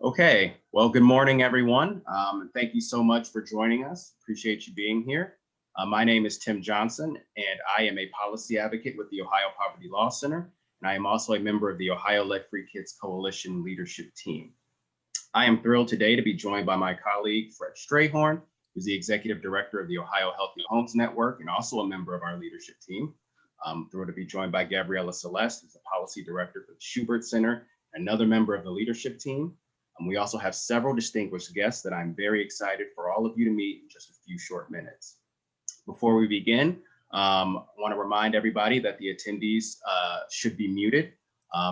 Okay, well, good morning, everyone. And thank you so much for joining us. Appreciate you being here. My name is Tim Johnson, and I am a policy advocate with the Ohio Poverty Law Center, and I am also a member of the Ohio Lead-Free Kids Coalition leadership team. I am thrilled today to be joined by my colleague, Fred Strahorn, who's the executive director of the Ohio Healthy Homes Network and also a member of our leadership team. I'm thrilled to be joined by Gabriella Celeste, who's the policy director for the Schubert Center, another member of the leadership team. We also have several distinguished guests that I'm very excited for all of you to meet in just a few short minutes. Before we begin, I want to remind everybody that the attendees should be muted.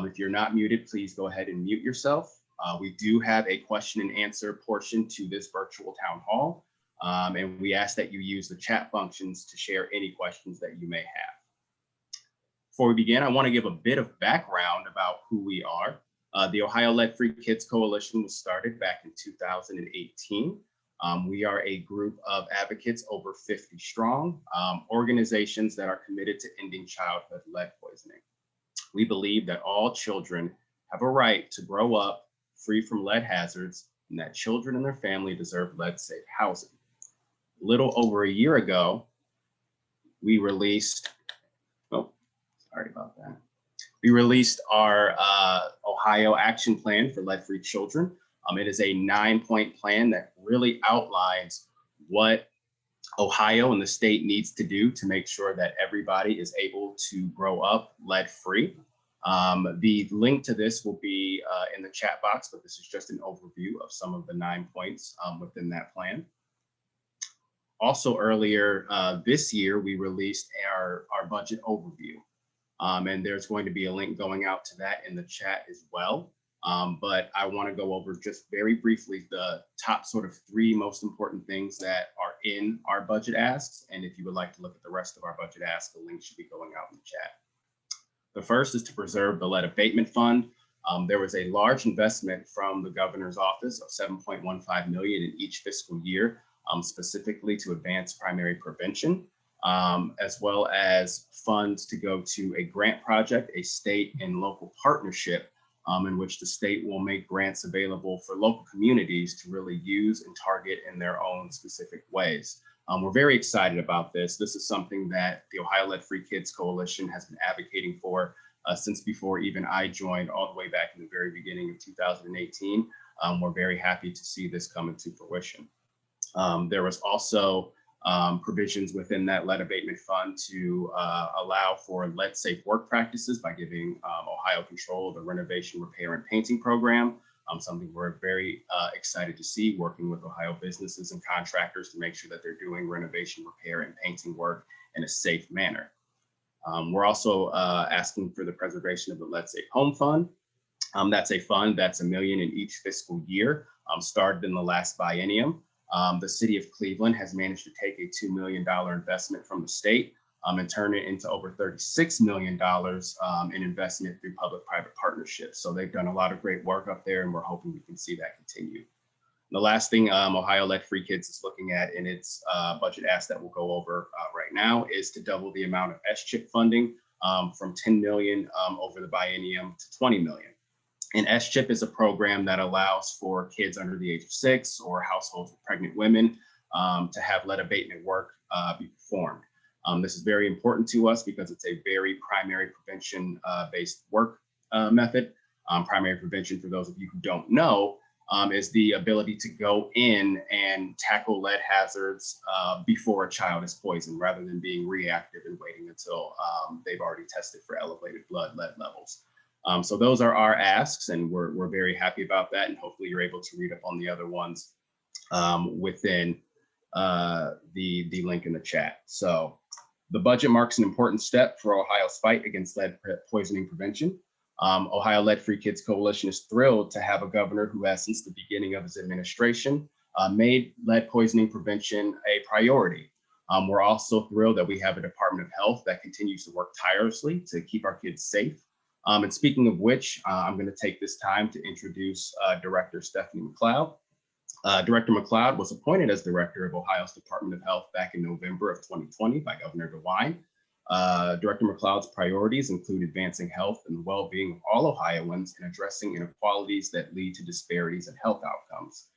If you're not muted, please go ahead and mute yourself. We do have a question and answer portion to this virtual town hall, and we ask that you use the chat functions to share any questions that you may have. Before we begin, I want to give a bit of background about who we are. The Ohio Lead-Free Kids Coalition was started back in 2018. We are a group of advocates over 50 strong, organizations that are committed to ending childhood lead poisoning. We believe that all children have a right to grow up free from lead hazards and that children and their family deserve lead-safe housing. A little over a year ago, we released, sorry about that. We released our Ohio Action Plan for Lead-Free Children. It is a 9-point plan that really outlines what Ohio and the state needs to do to make sure that everybody is able to grow up lead-free. The link to this will be in the chat box, but this is just an overview of some of the 9 points within that plan. Also earlier this year, we released our budget overview. And there's going to be a link going out to that in the chat as well. But I want to go over just very briefly the top sort of 3 most important things that are in our budget asks. And if you would like to look at the rest of our budget asks, the link should be going out in the chat. The first is to preserve the lead abatement fund. There was a large investment from the governor's office of $7.15 million in each fiscal year, specifically to advance primary prevention. As well as funds to go to a grant project, a state and local partnership in which the state will make grants available for local communities to really use and target in their own specific ways. We're very excited about this. This is something that the Ohio Lead-Free Kids Coalition has been advocating for since before even I joined, all the way back in the very beginning of 2018. We're very happy to see this come into fruition. There was also provisions within that lead abatement fund to allow for lead safe work practices by giving Ohio control of the renovation, repair, and painting program, something we're very excited to see, working with Ohio businesses and contractors to make sure that they're doing renovation, repair, and painting work in a safe manner. We're also asking for the preservation of the Lead Safe Home Fund. That's a fund that's $1 million in each fiscal year, started in the last biennium. The city of Cleveland has managed to take a $2 million investment from the state and turn it into over $36 million in investment through public-private partnerships. So they've done a lot of great work up there, and we're hoping we can see that continue. And the last thing Ohio Lead-Free Kids is looking at in its budget ask that we'll go over right now is to double the amount of SCHIP funding from $10 million over the biennium to $20 million. And SCHIP is a program that allows for kids under the age of 6 or households with pregnant women to have lead abatement work be performed. This is very important to us because it's a very primary prevention based work method. Primary prevention, for those of you who don't know, is the ability to go in and tackle lead hazards before a child is poisoned, rather than being reactive and waiting until they've already tested for elevated blood lead levels. So those are our asks, and we're very happy about that. And hopefully you're able to read up on the other ones within the link in the chat. So the budget marks an important step for Ohio's fight against lead poisoning prevention. Ohio Lead-Free Kids Coalition is thrilled to have a governor who has, since the beginning of his administration, made lead poisoning prevention a priority. We're also thrilled that we have a Department of Health that continues to work tirelessly to keep our kids safe. And speaking of which, I'm going to take this time to introduce Director Stephanie McCloud. Director McCloud was appointed as director of Ohio's Department of Health back in November of 2020 by Governor DeWine. Director McCloud's priorities include advancing health and well-being of all Ohioans and addressing inequalities that lead to disparities in health outcomes.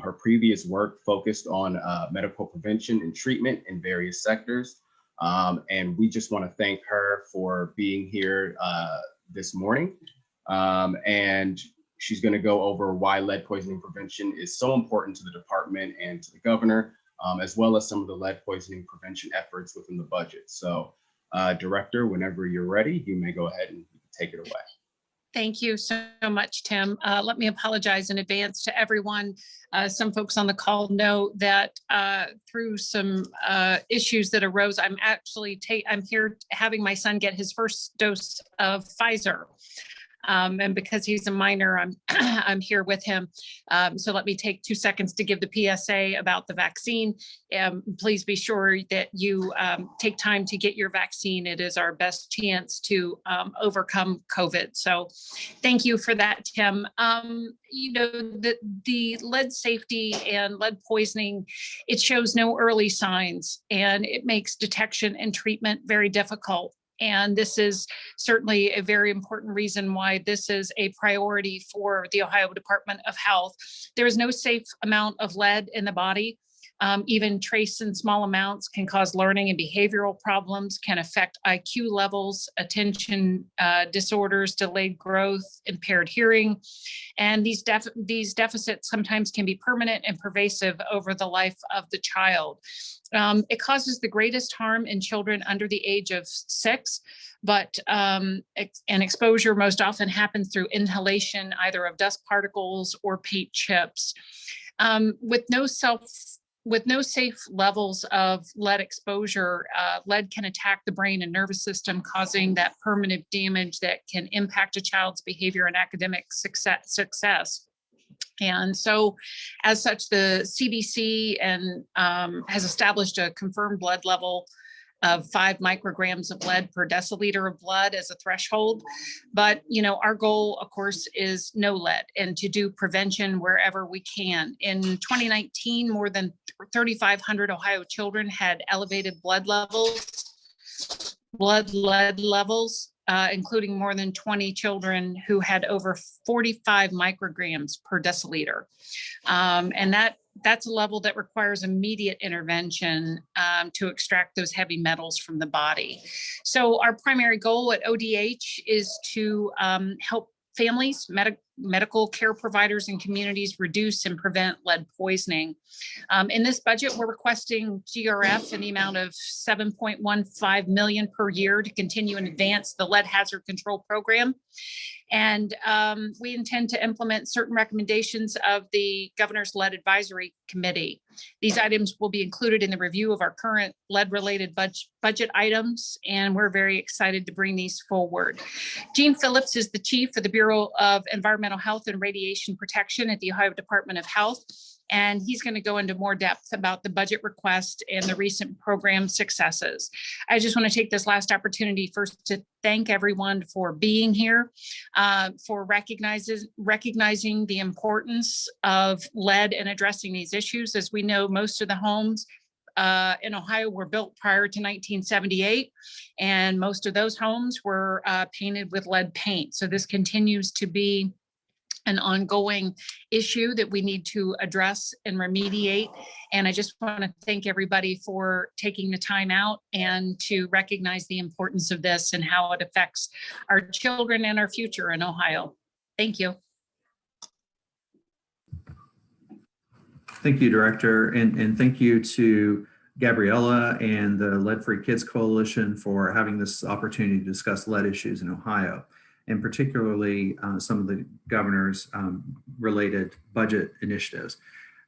Her previous work focused on medical prevention and treatment in various sectors. And we just want to thank her for being here this morning. And she's going to go over why lead poisoning prevention is so important to the department and to the governor, as well as some of the lead poisoning prevention efforts within the budget. So Director, whenever you're ready, you may go ahead and take it away. Thank you so much, Tim. Let me apologize in advance to everyone. Some folks on the call know that through some issues that arose, I'm here having my son get his first dose of Pfizer. And because he's a minor, I'm here with him. So let me take 2 seconds to give the PSA about the vaccine. Please be sure that you take time to get your vaccine. It is our best chance to overcome COVID. So thank you for that, Tim. You know, the lead safety and lead poisoning, it shows no early signs, and it makes detection and treatment very difficult. And this is certainly a very important reason why this is a priority for the Ohio Department of Health. There is no safe amount of lead in the body. Even trace in small amounts can cause learning and behavioral problems, can affect IQ levels, attention disorders, delayed growth, impaired hearing. And these deficits sometimes can be permanent and pervasive over the life of the child. It causes the greatest harm in children under the age of 6, but an exposure most often happens through inhalation, either of dust particles or paint chips. With no safe levels of lead exposure, lead can attack the brain and nervous system, causing that permanent damage that can impact a child's behavior and academic success. And so as such, the CDC has established a confirmed blood level of 5 micrograms of lead per deciliter of blood as a threshold. But, you know, our goal, of course, is no lead and to do prevention wherever we can. In 2019, more than 3,500 Ohio children had elevated blood lead levels, including more than 20 children who had over 45 micrograms per deciliter. And that's a level that requires immediate intervention to extract those heavy metals from the body. So our primary goal at ODH is to help families, medical care providers, and communities reduce and prevent lead poisoning. In this budget, we're requesting GRF in the amount of $7.15 million per year to continue and advance the lead hazard control program. And we intend to implement certain recommendations of the Governor's Lead Advisory Committee. These items will be included in the review of our current lead-related budget items, and we're very excited to bring these forward. Gene Phillips is the Chief of the Bureau of Environmental Health and Radiation Protection at the Ohio Department of Health, and he's going to go into more depth about the budget request and the recent program successes. I just want to take this last opportunity first to thank everyone for being here, for recognizing the importance of lead and addressing these issues. As we know, most of the homes in Ohio were built prior to 1978, and most of those homes were painted with lead paint. So this continues to be an ongoing issue that we need to address and remediate. And I just want to thank everybody for taking the time out and to recognize the importance of this and how it affects our children and our future in Ohio. Thank you. Thank you, Director, and thank you to Gabriella and the Lead Free Kids Coalition for having this opportunity to discuss lead issues in Ohio, and particularly some of the governor's related budget initiatives.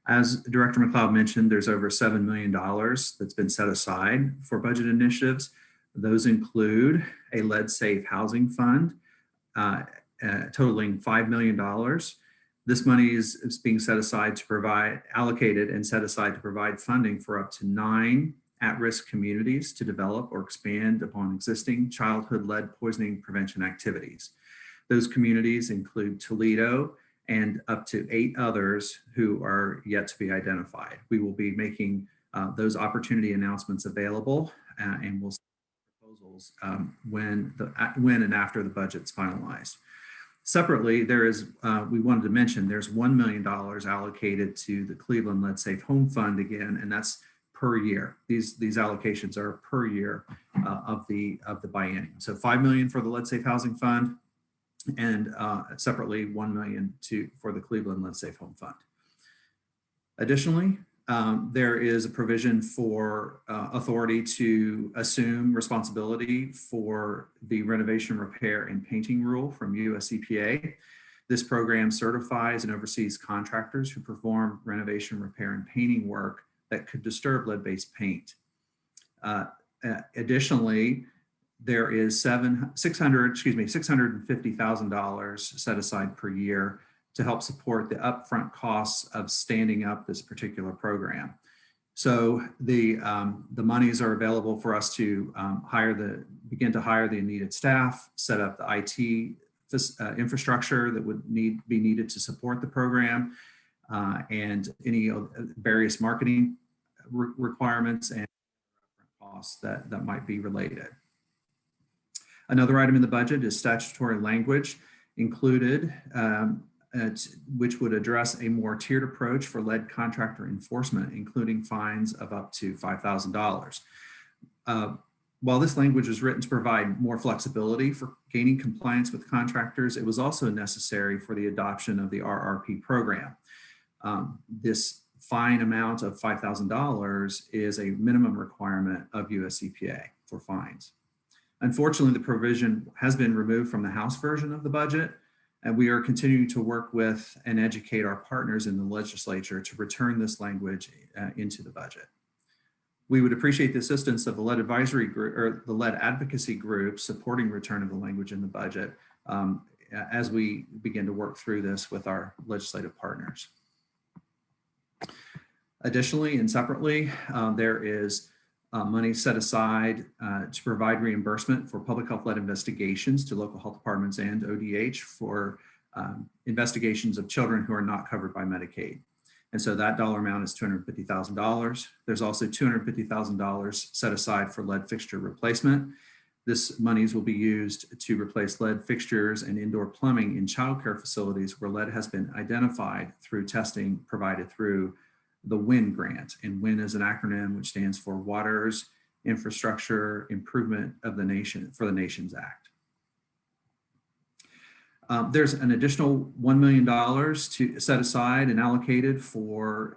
As Director McCloud mentioned, there's over $7 million that's been set aside for budget initiatives. Those include a lead safe housing fund totaling $5 million. This money is being set aside to provide, allocated and set aside to provide funding for up to 9 at-risk communities to develop or expand upon existing childhood lead poisoning prevention activities. Those communities include Toledo and up to 8 others who are yet to be identified. We will be making those opportunity announcements available and we'll send proposals levels when and after the budget's finalized. Separately, there is, we wanted to mention, there's $1 million allocated to the Cleveland Lead Safe Home Fund again, and that's per year. These allocations are per year of the biennium. So $5 million for the Lead Safe Housing Fund, and separately $1 million for the Cleveland Lead Safe Home Fund. Additionally, there is a provision for authority to assume responsibility for the renovation, repair, and painting rule from US EPA. This program certifies and oversees contractors who perform renovation, repair, and painting work that could disturb lead-based paint. Additionally, there is $650,000 set aside per year to help support the upfront costs of standing up this particular program. So the monies are available for us to begin to hire the needed staff, set up the IT infrastructure that would be needed to support the program, and any various marketing requirements and costs that might be related. Another item in the budget is statutory language included, which would address a more tiered approach for lead contractor enforcement, including fines of up to $5,000. While this language was written to provide more flexibility for gaining compliance with contractors, it was also necessary for the adoption of the RRP program. This fine amount of $5,000 is a minimum requirement of US EPA for fines. Unfortunately, the provision has been removed from the House version of the budget, and we are continuing to work with and educate our partners in the legislature to return this language into the budget. We would appreciate the assistance of the lead advisory group or the lead advocacy group supporting return of the language in the budget as we begin to work through this with our legislative partners. Additionally and separately, there is money set aside to provide reimbursement for public health lead investigations to local health departments and ODH for investigations of children who are not covered by Medicaid. And so that dollar amount is $250,000. There's also $250,000 set aside for lead fixture replacement. This monies will be used to replace lead fixtures and indoor plumbing in childcare facilities where lead has been identified through testing provided through the WIN grant. And WIN is an acronym which stands for Waters Infrastructure Improvement of the Nation for the Nations Act. There's an additional $1 million to set aside and allocated for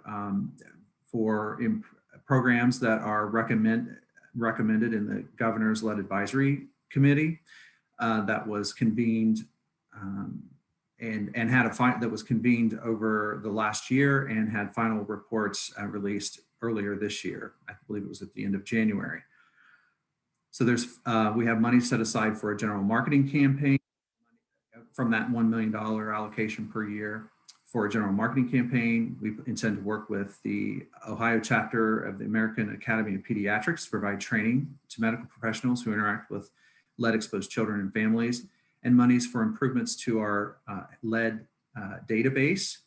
programs that are recommended in the Governor's Lead Advisory Committee that was convened and had that was convened over the last year and had final reports released earlier this year. I believe it was at the end of January. So we have money set aside for a general marketing campaign from that $1 million allocation per year for a general marketing campaign. We intend to work with the Ohio chapter of the American Academy of Pediatrics to provide training to medical professionals who interact with lead exposed children and families, and monies for improvements to our lead database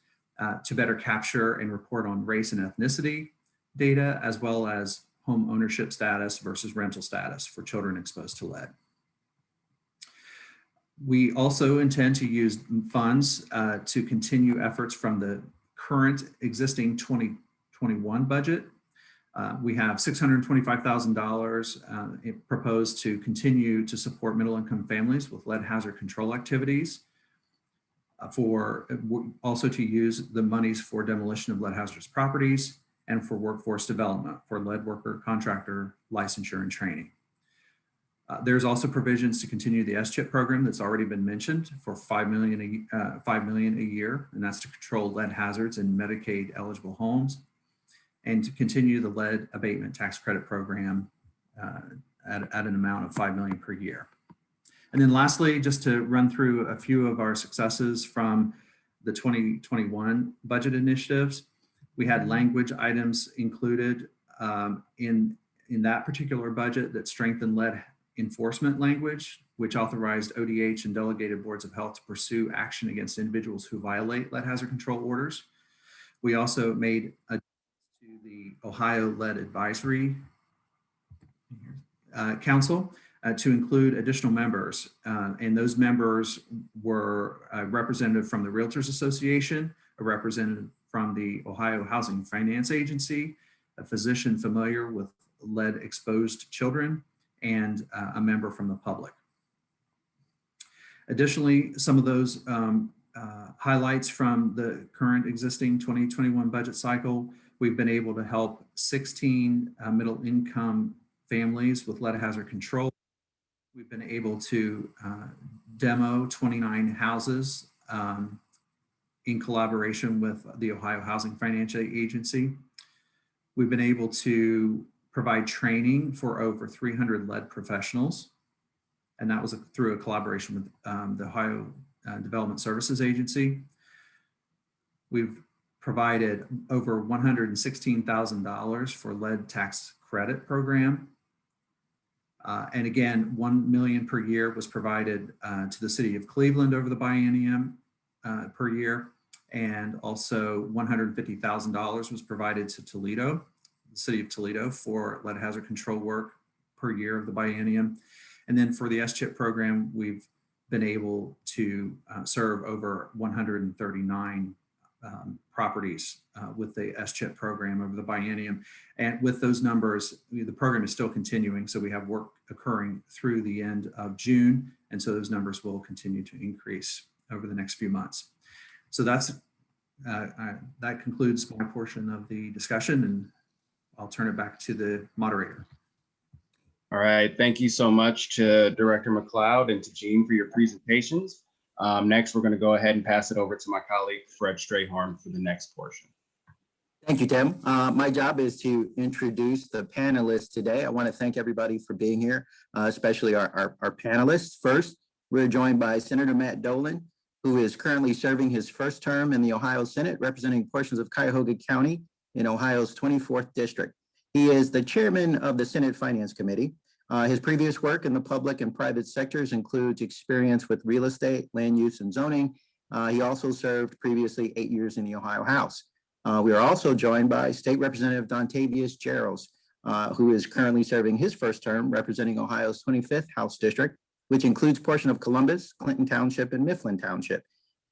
to better capture and report on race and ethnicity data, as well as home ownership status versus rental status for children exposed to lead. We also intend to use funds to continue efforts from the current existing 2021 budget. We have $625,000 proposed to continue to support middle-income families with lead hazard control activities, also to use the monies for demolition of lead hazardous properties, and for workforce development for lead worker contractor licensure and training. There's also provisions to continue the SCHIP program that's already been mentioned for $5 million a year, and that's to control lead hazards in Medicaid eligible homes, and to continue the lead abatement tax credit program at an amount of $5 million per year. And then lastly, just to run through a few of our successes from the 2021 budget initiatives, we had language items included in that particular budget that strengthened lead enforcement language, which authorized ODH and delegated boards of health to pursue action against individuals who violate lead hazard control orders. We also made a to the Ohio Lead Advisory Council to include additional members. And those members were a representative from the Realtors Association, a representative from the Ohio Housing Finance Agency, a physician familiar with lead exposed children, and a member from the public. Additionally, some of those highlights from the current existing 2021 budget cycle, we've been able to help 16 middle income families with lead hazard control. We've been able to demo 29 houses in collaboration with the Ohio Housing Finance Agency. We've been able to provide training for over 300 lead professionals, and that was through a collaboration with the Ohio Development Services Agency. We've provided over $116,000 for lead tax credit program. And again, $1 million per year was provided to the city of Cleveland over the biennium per year. And also $150,000 was provided to Toledo, the city of Toledo, for lead hazard control work per year of the biennium. And then for the SCHIP program, we've been able to serve over 139 properties with the SCHIP program over the biennium. And with those numbers, the program is still continuing. So we have work occurring through the end of June. And so those numbers will continue to increase over the next few months. So that concludes my portion of the discussion, and I'll turn it back to the moderator. All right, thank you so much to Director McCloud and to Jean for your presentations. Next, we're going to go ahead and pass it over to my colleague, Fred Strahorn, for the next portion. Thank you, Tim. My job is to introduce the panelists today. I want to thank everybody for being here, especially our panelists. First, we're joined by Senator Matt Dolan, who is currently serving his first term in the Ohio Senate, representing portions of Cuyahoga County in Ohio's 24th District. He is the chairman of the Senate Finance Committee. His previous work in the public and private sectors includes experience with real estate, land use, and zoning. He also served previously 8 years in the Ohio House. We are also joined by State Representative Dontavious Jarrells, who is currently serving his first term representing Ohio's 25th House District, which includes portion of Columbus, Clinton Township, and Mifflin Township.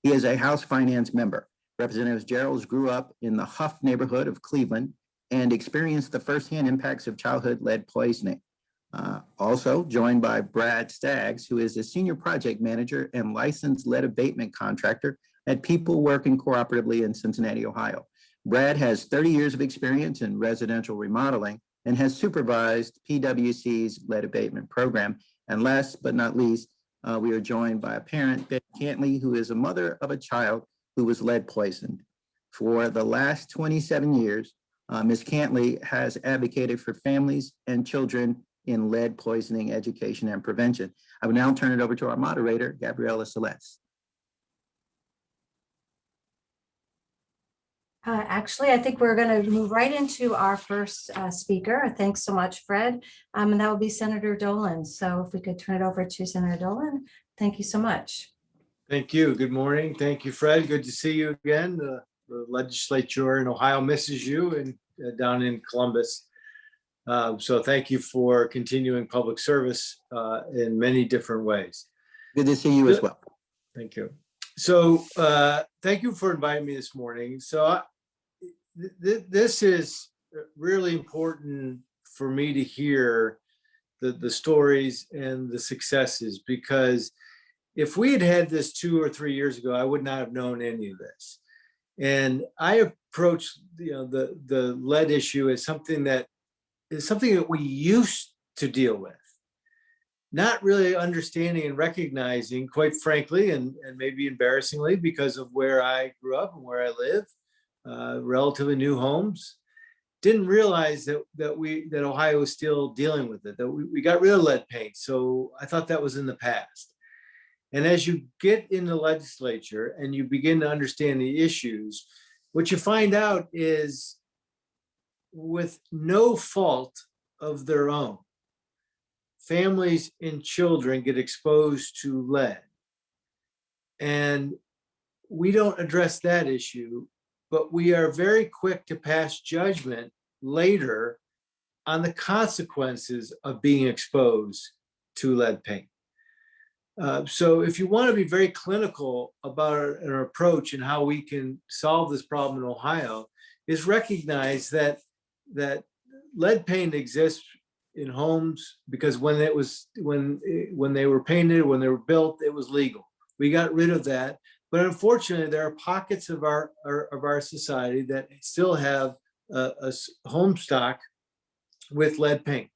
He is a House Finance member. Representative Jarrells grew up in the Huff neighborhood of Cleveland and experienced the firsthand impacts of childhood lead poisoning. Also joined by Brad Staggs, who is a senior project manager and licensed lead abatement contractor at People Working Cooperatively in Cincinnati, Ohio. Brad has 30 years of experience in residential remodeling and has supervised PwC's lead abatement program. And last but not least, we are joined by a parent, Ben Cantley, who is a mother of a child who was lead poisoned. For the last 27 years, Ms. Cantley has advocated for families and children in lead poisoning education and prevention. I will now turn it over to our moderator, Gabriella Celeste. Actually, I think we're going to move right into our first speaker. Thanks so much, Fred. And that will be Senator Dolan. So if we could turn it over to Senator Dolan. Thank you so much. Thank you. Good morning. Thank you, Fred. Good to see you again. The legislature in Ohio misses you and down in Columbus. So thank you for continuing public service in many different ways. Good to see you as well. Thank you. So thank you for inviting me this morning. So this is really important for me to hear the stories and the successes, because if we had had this 2 or 3 years ago, I would not have known any of this. And I approached the lead issue as something that we used to deal with, not really understanding and recognizing, quite frankly, and maybe embarrassingly, because of where I grew up and where I live, relatively new homes, didn't realize that Ohio was still dealing with it, that we got rid of lead paint. So I thought that was in the past. And as you get in the legislature and you begin to understand the issues, what you find out is, with no fault of their own, families and children get exposed to lead. And we don't address that issue, but we are very quick to pass judgment later on the consequences of being exposed to lead paint. So if you want to be very clinical about our approach and how we can solve this problem in Ohio, is recognize that lead paint exists in homes because when they were painted, when they were built, it was legal. We got rid of that, but unfortunately, there are pockets of our society that still have a home stock with lead paint.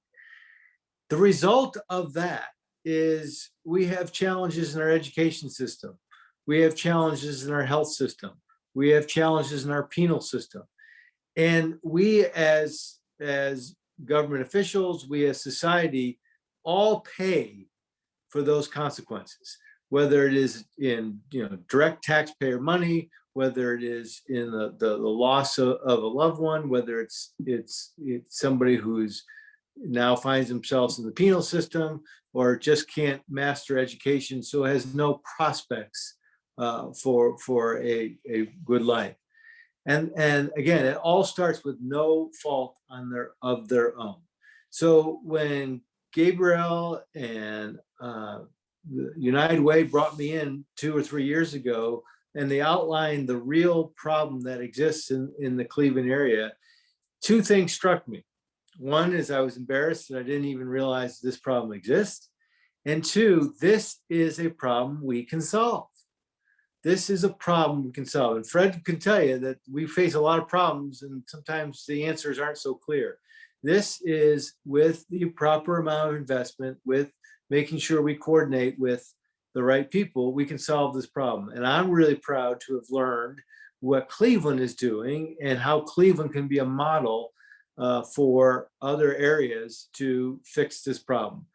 The result of that is we have challenges in our education system. We have challenges in our health system. We have challenges in our penal system. And we as government officials, we as society, all pay for those consequences, whether it is in direct taxpayer money, whether it is in the loss of a loved one, whether it's somebody who's now finds themselves in the penal system or just can't master education, so has no prospects for a good life. And again, it all starts with no fault of their own. So when Gabrielle and United Way brought me in 2 or 3 years ago, and they outlined the real problem that exists in the Cleveland area, 2 things struck me. One is I was embarrassed that I didn't even realize this problem exists. And 2, this is a problem we can solve. This is a problem we can solve. And Fred can tell you that we face a lot of problems and sometimes the answers aren't so clear. This is with the proper amount of investment, with making sure we coordinate with the right people, we can solve this problem. And I'm really proud to have learned what Cleveland is doing and how Cleveland can be a model for other areas to fix this problem.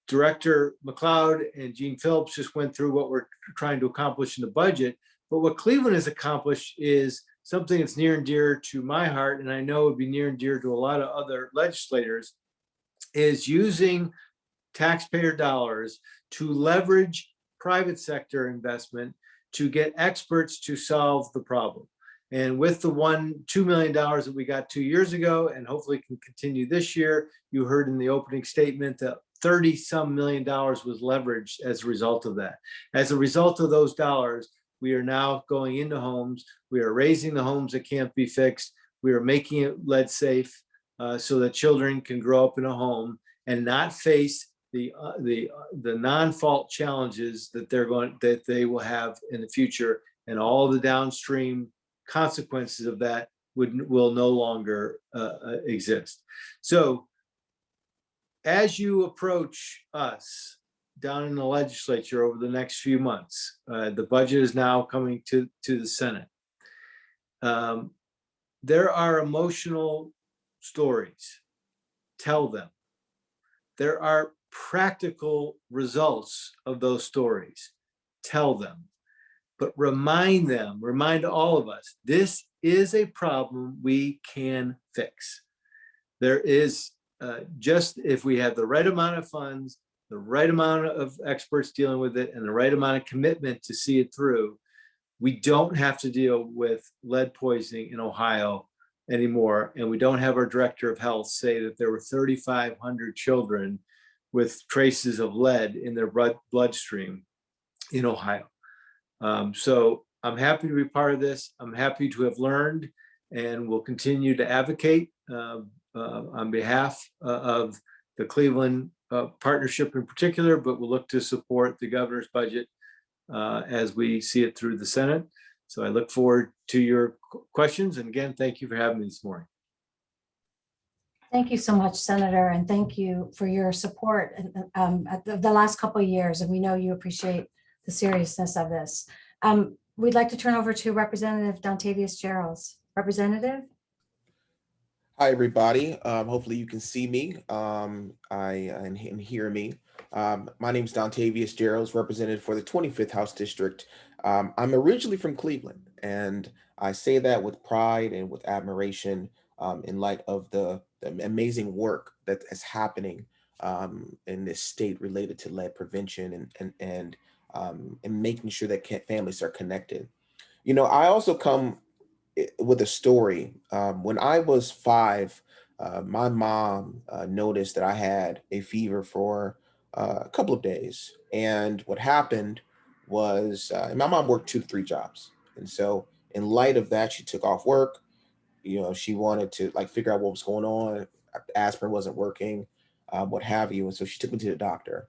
Director McCloud and Gene Phillips just went through what we're trying to accomplish in the budget, but what Cleveland has accomplished is something that's near and dear to my heart, and I know would be near and dear to a lot of other legislators, is using taxpayer dollars to leverage private sector investment to get experts to solve the problem. And with the $2 million that we got 2 years ago, and hopefully can continue this year, you heard in the opening statement that 30-some million dollars was leveraged as a result of that. As a result of those dollars, we are now going into homes. We are raising the homes that can't be fixed. We are making it lead safe so that children can grow up in a home and not face the non-fault challenges that they will have in the future, and all the downstream consequences of that will no longer exist. So as you approach us down in the legislature over the next few months, the budget is now coming to the Senate. There are emotional stories. Tell them. There are practical results of those stories. Tell them. But remind all of us, this is a problem we can fix. There is just, if we have the right amount of funds, the right amount of experts dealing with it, and the right amount of commitment to see it through, we don't have to deal with lead poisoning in Ohio anymore. And we don't have our director of health say that there were 3,500 children with traces of lead in their bloodstream in Ohio. So I'm happy to be part of this. I'm happy to have learned, and will continue to advocate on behalf of the Cleveland partnership in particular, but we'll look to support the governor's budget as we see it through the Senate. So I look forward to your questions. And again, thank you for having me this morning. Thank you so much, Senator, and thank you for your support at the last couple of years. And we know you appreciate the seriousness of this. We'd like to turn over to Representative Dontavious Jarrells. Representative? Hi, everybody. Hopefully you can see me and hear me. My name is Dontavious Jarrells, representative for the 25th House District. I'm originally from Cleveland, and I say that with pride and with admiration in light of the amazing work that is happening in this state related to lead prevention and making sure that families are connected. You know, I also come with a story. When I was 5, my mom noticed that I had a fever for a couple of days. And what happened was, and my mom worked 2 to 3 jobs. And so in light of that, she took off work. She wanted to like figure out what was going on. Aspirin wasn't working, what have you. And so she took me to the doctor,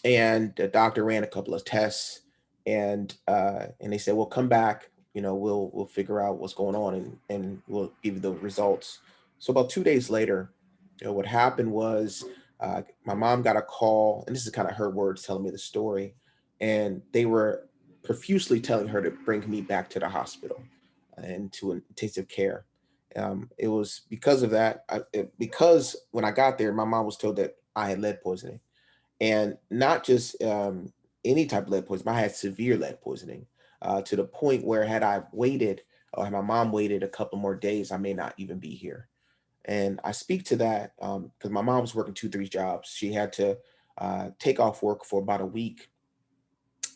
and the doctor ran a couple of tests, and they said, "Well, come back. We'll figure out what's going on, and we'll give you the results." So about 2 days later, what happened was, my mom got a call, and this is kind of her words telling me the story, and they were profusely telling her to bring me back to the hospital and to intensive care. It was because of that, because when I got there, my mom was told that I had lead poisoning, and not just any type of lead poisoning. I had severe lead poisoning, to the point where had I waited, or had my mom waited a couple more days, I may not even be here. And I speak to that because my mom was working 2, 3 jobs. She had to take off work for about a week,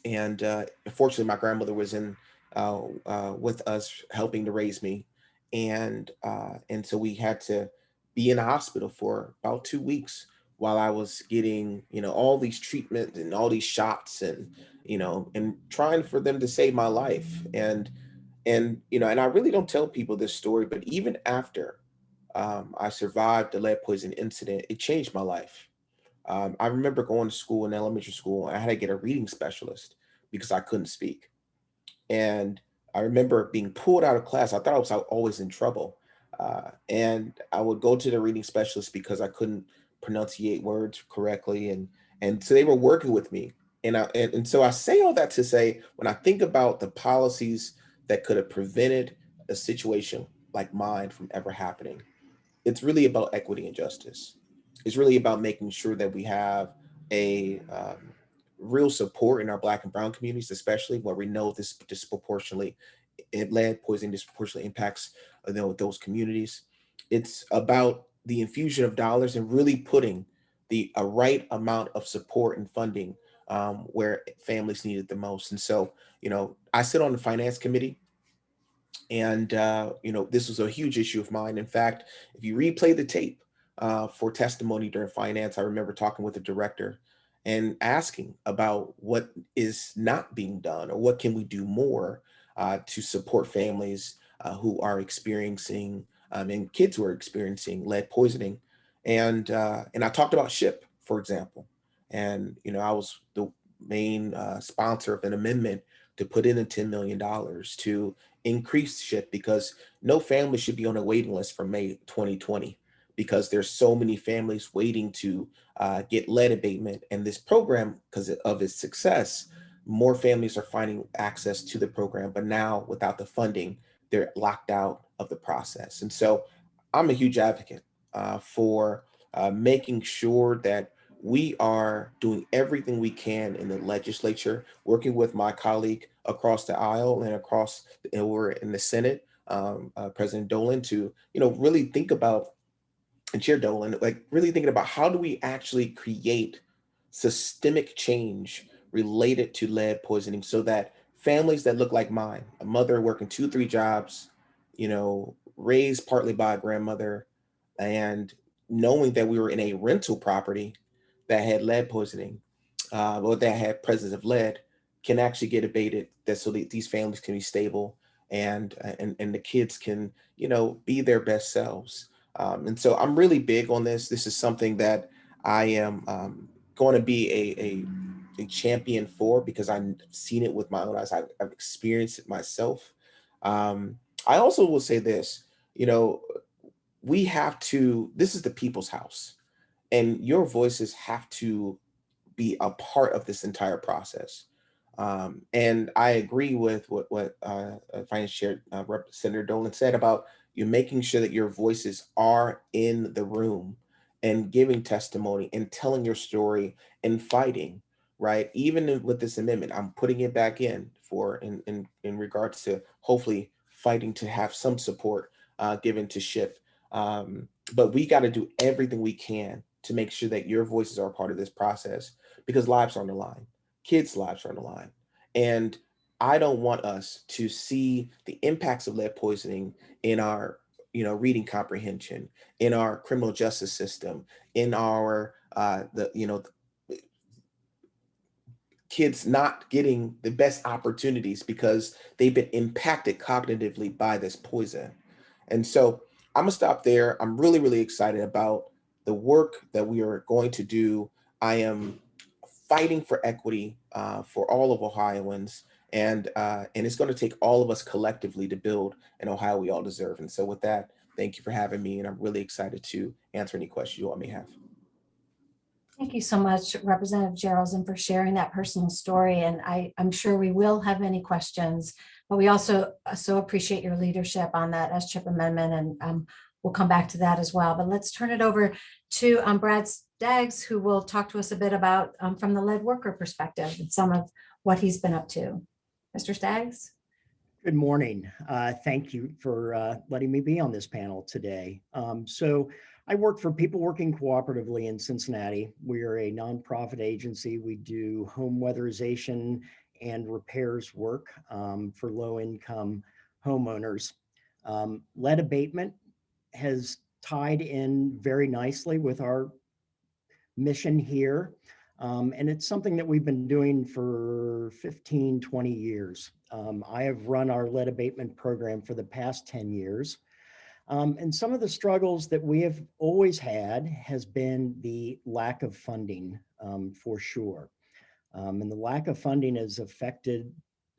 and unfortunately, my grandmother was in with us helping to raise me, and so we had to be in the hospital for about 2 weeks while I was getting all these treatments and all these shots, and trying for them to save my life. And I really don't tell people this story, but even after I survived the lead poison incident, it changed my life. I remember going to school in elementary school, and I had to get a reading specialist because I couldn't speak. And I remember being pulled out of class. I thought I was always in trouble. And I would go to the reading specialist because I couldn't pronunciate words correctly. And so they were working with me. And so I say all that to say, when I think about the policies that could have prevented a situation like mine from ever happening, it's really about equity and justice. It's really about making sure that we have a real support in our Black and Brown communities, especially where we know this disproportionately, lead poisoning disproportionately impacts those communities. It's about the infusion of dollars and really putting the a right amount of support and funding where families need it the most. And so, I sit on the finance committee, and this was a huge issue of mine. In fact, if you replay the tape for testimony during finance, I remember talking with the director and asking about what is not being done, or what can we do more to support families who are experiencing and kids who are experiencing lead poisoning. And I talked about SHIP, for example. And I was the main sponsor of an amendment to put in a $10 million to increase SHIP, because no family should be on a waiting list for May 2020, because there's so many families waiting to get lead abatement. And this program, because of its success, more families are finding access to the program. But now, without the funding, they're locked out of the process. And so I'm a huge advocate for making sure that we are doing everything we can in the legislature, working with my colleague across the aisle and we're in the Senate, President Dolan, to really think about, and Chair Dolan, like really thinking about how do we actually create systemic change related to lead poisoning, so that families that look like mine, a mother working 2, 3 jobs, raised partly by a grandmother, and knowing that we were in a rental property that had lead poisoning, or that had presence of lead, can actually get abated, that so that these families can be stable, and the kids can be their best selves. And so I'm really big on this. This is something that I am going to be a champion for, because I've seen it with my own eyes. I've experienced it myself. I also will say this, we have to, this is the people's house, and your voices have to be a part of this entire process. And I agree with what Finance Chair Senator Dolan said about you making sure that your voices are in the room and giving testimony and telling your story and fighting, right? With this amendment, I'm putting it back in regards to hopefully fighting to have some support given to SHIP. But we got to do everything we can to make sure that your voices are a part of this process, because lives are on the line, kids' lives are on the line. And I don't want us to see the impacts of lead poisoning in our reading comprehension, in our criminal justice system, in our kids not getting the best opportunities because they've been impacted cognitively by this poison. And so I'm gonna stop there. I'm really, really excited about the work that we are going to do. I am fighting for equity for all of Ohioans, and it's going to take all of us collectively to build an Ohio we all deserve. And so with that, thank you for having me, and I'm really excited to answer any questions you all may have. Thank you so much, Representative Jarrells, and for sharing that personal story. And I'm sure we will have many questions, but we also so appreciate your leadership on that S-chip amendment, and we'll come back to that as well. But let's turn it over to Brad Staggs, who will talk to us a bit about from the lead worker perspective and some of what he's been up to. Mr. Staggs? Good morning. Thank you for letting me be on this panel today. So I work for People Working Cooperatively in Cincinnati. We are a nonprofit agency. We do home weatherization and repairs work for low-income homeowners. Lead abatement has tied in very nicely with our mission here. And it's something that we've been doing for 15, 20 years. I have run our lead abatement program for the past 10 years. And some of the struggles that we have always had has been the lack of funding, for sure. And the lack of funding has affected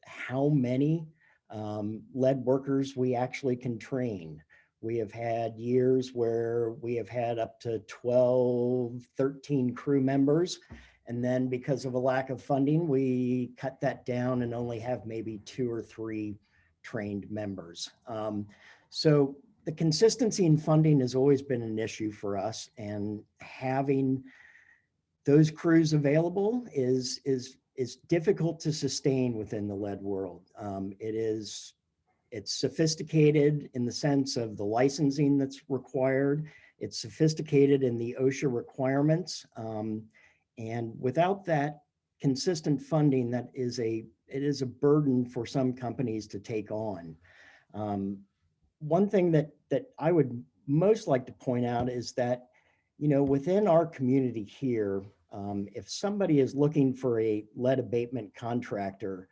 how many lead workers we actually can train. We have had years where we have had up to 12, 13 crew members. And then because of a lack of funding, we cut that down and only have maybe 2 or 3 trained members. So the consistency in funding has always been an issue for us, and having those crews available is difficult to sustain within the lead world. It's sophisticated in the sense of the licensing that's required. It's sophisticated in the OSHA requirements. And without that consistent funding, it is a burden for some companies to take on. One thing that I would most like to point out is that, within our community here, if somebody is looking for a lead abatement contractor,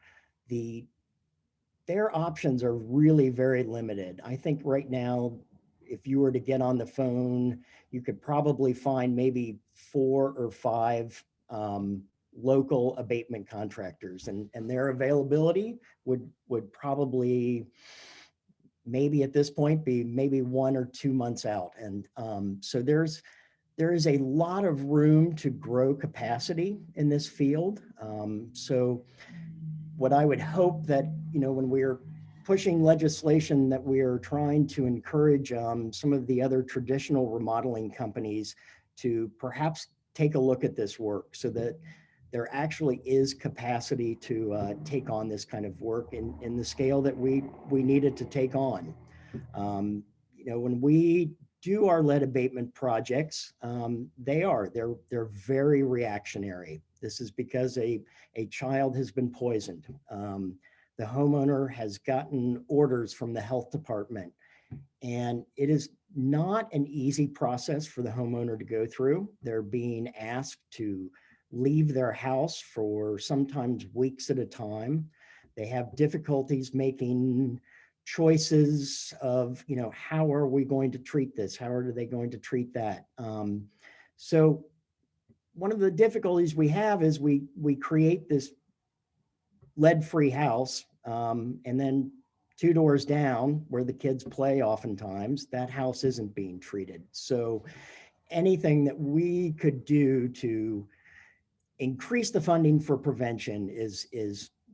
their options are really very limited. I think right now, if you were to get on the phone, you could probably find maybe 4 or 5 local abatement contractors, and their availability would probably maybe at this point be maybe 1 or 2 months out. And so there is a lot of room to grow capacity in this field. So what I would hope that, when we're pushing legislation, that we are trying to encourage some of the other traditional remodeling companies to perhaps take a look at this work, so that there actually is capacity to take on this kind of work in the scale that we need it to take on. When we do our lead abatement projects, they're very reactionary. This is because a child has been poisoned. The homeowner has gotten orders from the health department, and it is not an easy process for the homeowner to go through. They're being asked to leave their house for sometimes weeks at a time. They have difficulties making choices of, how are we going to treat this? How are they going to treat that? So one of the difficulties we have is we create this lead-free house, and then 2 doors down where the kids play, oftentimes that house isn't being treated. So anything that we could do to increase the funding for prevention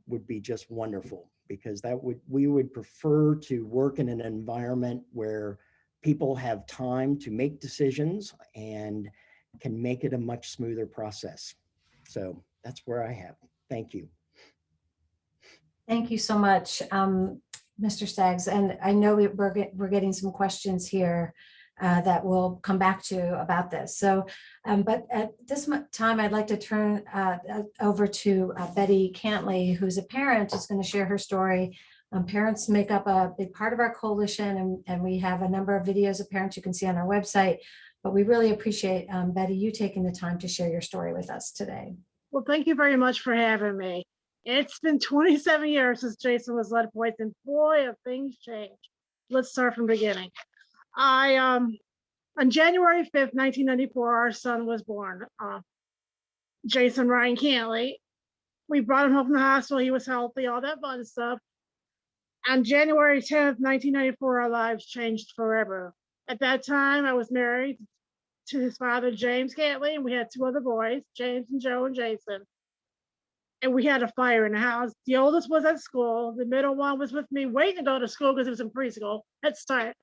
would be just wonderful, because we would prefer to work in an environment where people have time to make decisions and can make it a much smoother process. So that's where I have. Thank you. Thank you so much, Mr. Staggs. And I know we're getting some questions here that we'll come back to about this. So, but at this time, I'd like to turn over to Betty Cantley, who's a parent, who's going to share her story Parents make up a big part of our coalition, and we have a number of videos of parents you can see on our website. But we really appreciate, Betty, you taking the time to share your story with us today. Well, thank you very much for having me. It's been 27 years since Jason was lead poisoned. Boy, have things changed. Let's start from the beginning. On January 5th, 1994, our son was born, Jason Ryan Cantley. We brought him home from the hospital. He was healthy, all that fun stuff. On January 10th, 1994, our lives changed forever. At that time, I was married to his father, James Cantley, and we had 2 other boys, James and Joe and Jason. And we had a fire in the house. The oldest was at school. The middle one was with me waiting to go to school because he was in preschool at start.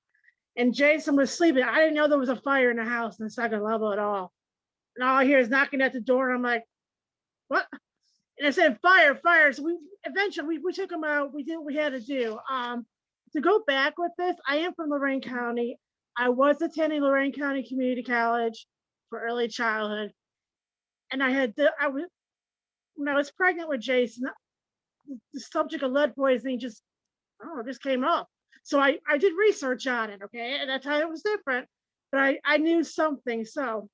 And Jason was sleeping. I didn't know there was a fire in the house in the 2nd level at all. And all I hear is knocking at the door. And I'm like, what? And I said, fire, fire. So we eventually took him out. We did what we had to do. To go back with this, I am from Lorain County. I was attending Lorain County Community College for early childhood. And when I was pregnant with Jason, the subject of lead poisoning just came up. So I did research on it, okay? At that time it was different, but I knew something. So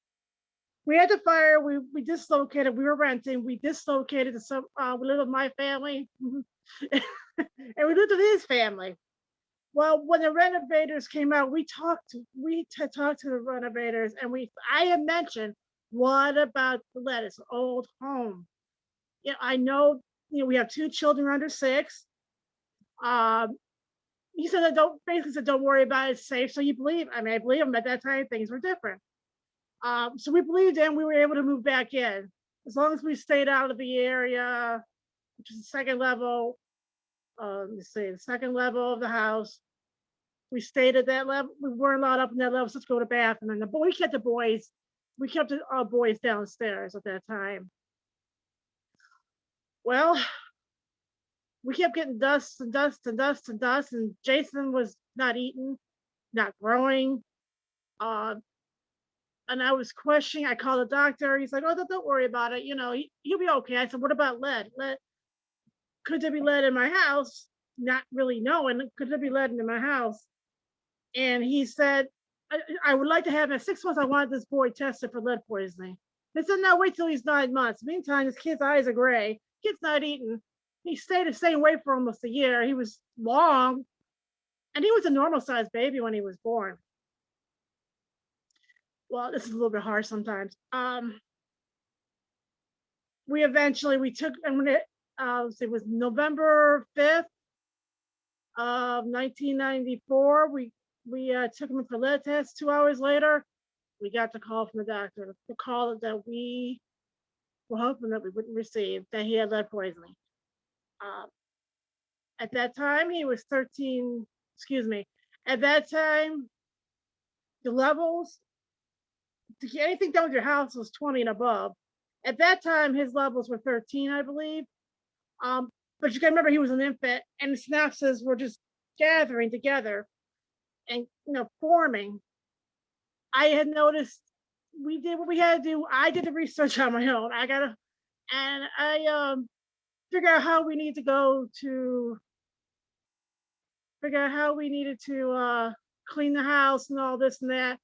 we had the fire, we dislocated, we were renting, we dislocated we lived with my family and we lived with his family. Well, when the renovators came out, we talked to the renovators, and I had mentioned, what about the lead? It's an old home. Yeah, I know, we have 2 children under 6. He said, don't worry about it, it's safe. So I believe him. At that time, things were different. So we believed him. We were able to move back in. As long as we stayed out of the area, which is the 2nd level, the 2nd level of the house. We stayed at that level. We weren't allowed up in that level, so let's go to the bathroom. And we kept the boys downstairs at that time. Well, we kept getting dust and dust and dust and dust, and Jason was not eating, not growing. And I was questioning. I called the doctor. He's like, "Oh, don't worry about it. He'll be okay." I said, "What about lead? Could there be lead in my house?" Not really knowing, could there be lead in my house? And he said, I would like to have, at 6 months, I wanted this boy tested for lead poisoning. They said, no, wait till he's 9 months. Meantime, this kid's eyes are gray. Kid's not eating. He stayed the same weight for almost a year. He was long, and he was a normal sized baby when he was born. Well, this is a little bit harsh sometimes. We took, and when it was November 5th of 1994, we took him for lead test. 2 hours later, we got the call from the doctor, the call that we were hoping that we wouldn't receive, that he had lead poisoning. At that time, he was 13, at that time, the levels, to get anything done with your house was 20 and above. At that time, his levels were 13, I believe. But you can remember he was an infant, and the synapses were just gathering together and forming. I had noticed we did what we had to do. I did the research on my own. I figured out how we need to clean the house and all this and that.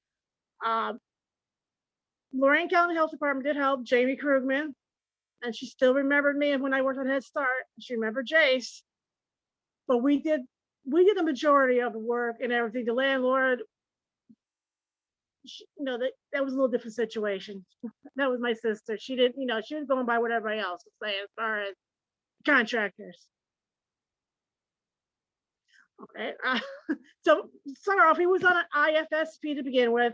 Lorain County Health Department did help, Jamie Krugman, and she still remembered me. And when I worked on Head Start, she remembered Jace. But we did the majority of the work and everything. The landlord, that was a little different situation. That was my sister. She didn't, she was going by what everybody else was saying as far as contractors. Okay, so start off, he was on an IFSP to begin with,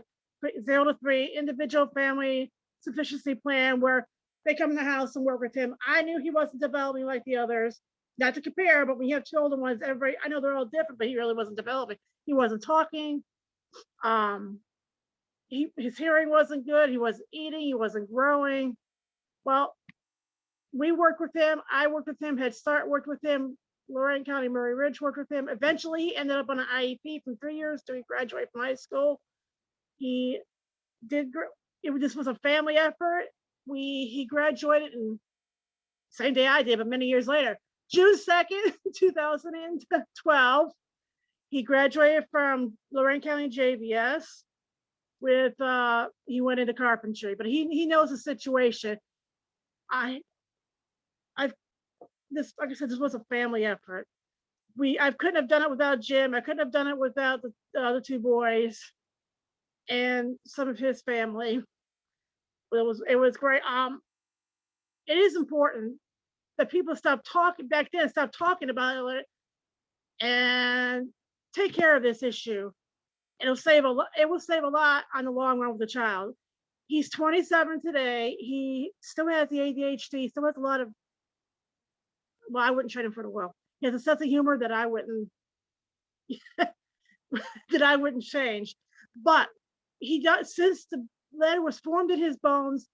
0 to 3, individual family sufficiency plan, where they come in the house and work with him. I knew he wasn't developing like the others, not to compare, but when you have 2 older ones, I know they're all different, but he really wasn't developing. He wasn't talking. His hearing wasn't good. He wasn't eating. He wasn't growing. Well, we worked with him. I worked with him. Head Start worked with him. Lorain County Murray Ridge worked with him. Eventually, he ended up on an IEP from 3 years till he graduated from high school. He did. This was a family effort. He graduated, and same day I did, but many years later. June 2nd, 2012, he graduated from Lorraine County JVS with, he went into carpentry, but he knows the situation. This, like I said, this was a family effort. I couldn't have done it without Jim. I couldn't have done it without the other two boys and some of his family. It was great. It is important that people stop talking back then, stop talking about it and take care of this issue. It'll save a lot. It will save a lot on the long run with the child. He's 27 today. He still has the ADHD, still has a lot of, well, I wouldn't trade him for the world. He has a sense of humor that I wouldn't change. But he does, since the lead was formed in his bones,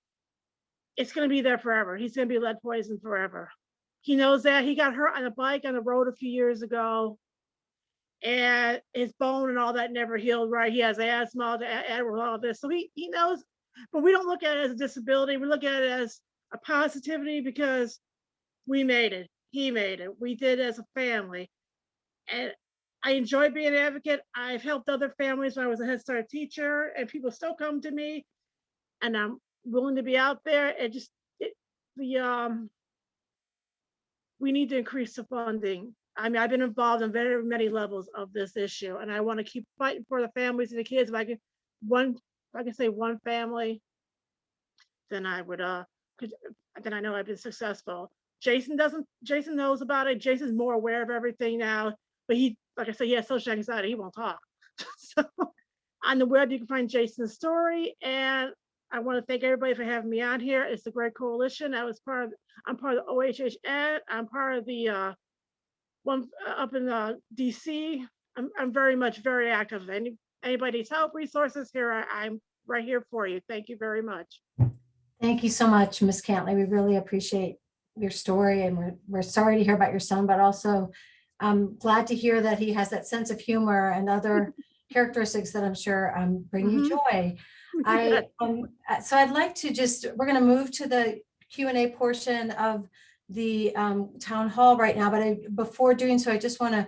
it's going to be there forever. He's going to be lead poisoned forever. He knows that. He got hurt on a bike on the road a few years ago, and his bone and all that never healed right. He has asthma to add with all this. So he knows, but we don't look at it as a disability. We look at it as a positivity because we made it. He made it. We did as a family. And I enjoy being an advocate. I've helped other families when I was a Head Start teacher, and people still come to me, and I'm willing to be out there. We need to increase the funding. I mean, I've been involved on very many levels of this issue, and I want to keep fighting for the families and the kids. If I can say one family, then I would, then I know I've been successful. Jason knows about it. Jason's more aware of everything now, but like I said, he has social anxiety. He won't talk. So on the web, you can find Jason's story. And I want to thank everybody for having me on here. It's a great coalition. I'm part of the OHHN. I'm part of the one up in DC. I'm very active. Anybody needs help, resources here, I'm right here for you. Thank you very much. Thank you so much, Ms. Cantley. We really appreciate your story, and we're sorry to hear about your son, but also I'm glad to hear that he has that sense of humor and other characteristics that I'm sure bring you joy. So I'd like to we're going to move to the Q&A portion of the town hall right now, but before doing so, I just want to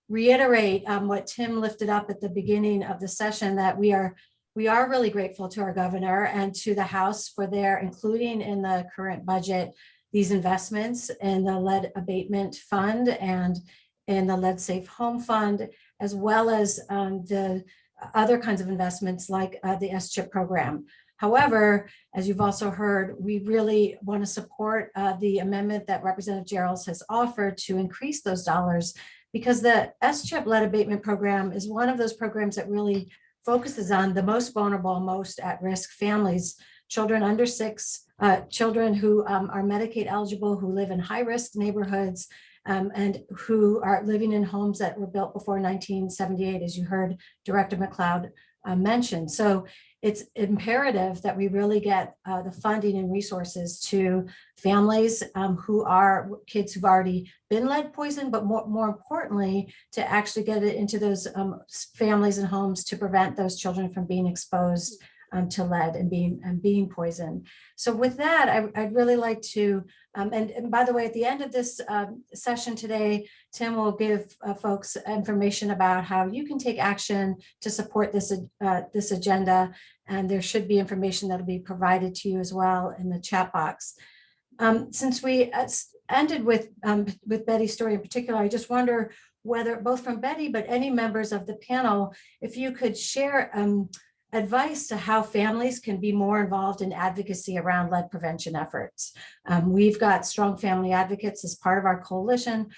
reiterate what Tim lifted up at the beginning of the session, that we are really grateful to our governor and to the House for their including in the current budget these investments in the lead abatement fund and in the lead safe home fund, as well as the other kinds of investments like the SCHIP program. However, as you've also heard, we really want to support the amendment that Representative Jarrells has offered to increase those dollars, because the SCHIP lead abatement program is one of those programs that really focuses on the most vulnerable, most at-risk families, children under 6, children who are Medicaid eligible, who live in high-risk neighborhoods, and who are living in homes that were built before 1978, as you heard Director McCloud mention. So it's imperative that we really get the funding and resources to families who are kids who've already been lead poisoned, but more importantly, to actually get it into those families and homes to prevent those children from being exposed to lead and being poisoned. So with that, I'd really like to, and by the way, at the end of this session today, Tim will give folks information about how you can take action to support this agenda. And there should be information that'll be provided to you as well in the chat box. Since we ended with Betty's story in particular, I just wonder whether, both from Betty, but any members of the panel, if you could share advice to how families can be more involved in advocacy around lead prevention efforts. We've got strong family advocates as part of our coalition,